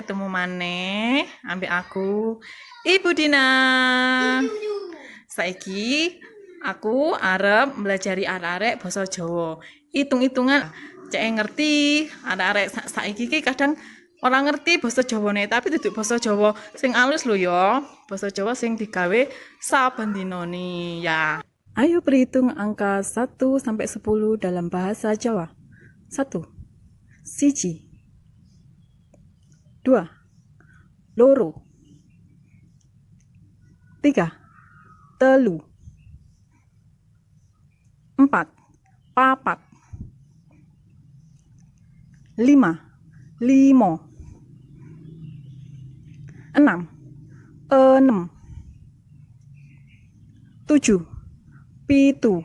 ketemu maneh ambek aku Ibu Dina. Saiki aku arep belajari arek-arek basa Jawa. Hitung-hitungan cek ngerti arek-arek saiki ki kadang orang ngerti basa Jawane, tapi duduk basa Jawa sing alus lho ya. Basa Jawa sing digawe saben dinane ya. Ayo berhitung angka 1 sampai 10 dalam bahasa Jawa. 1. Siji. 2. Loro. 3. Telu. 4. Papat. 5. Limo. 6. Enem. 7. Pitu.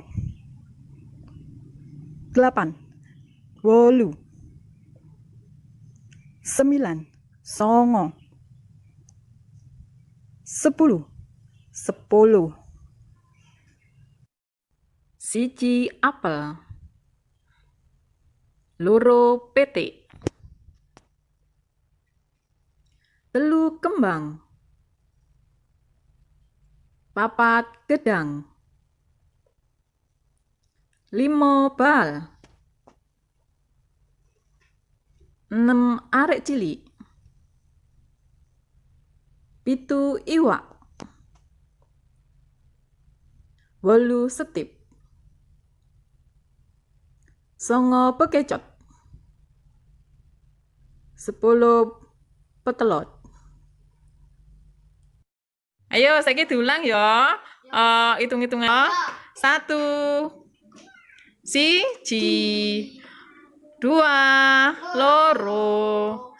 8. Wolu. 9. Songo. 10. Sepuluh. Siji apel. Loro petik. Telu kembang. Papat gedang. 5 bal. 6 arek cilik. 7 iwak. 8 setip. 9 bekecot. 10 petelot. Ayo saiki diulang ya. Hitung-hitungan. 1. Siji. 2. Loro.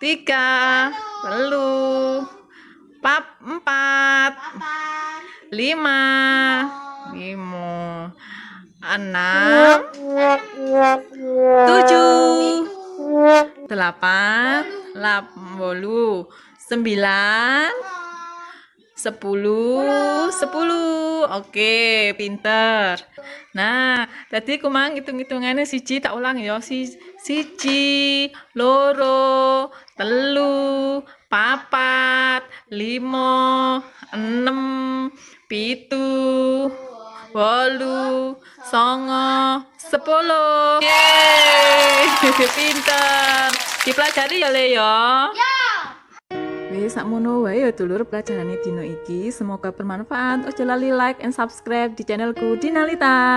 3. Telu. 4. 5. 6. 7. 8. 8. 9. 10. Oke, pinter. Nah, tadi kumang hitung-hitungannya siji tak ulang ya. Siji, loro, telu, papat, limo, enem, pitu, wolu, songo, 10. Yeay, pinter. Dipelajari ya Le ya. Wis sakmono wae ya dulur pelajarane dino iki. Semoga bermanfaat. Ojo lali like and subscribe di channelku Dinalita.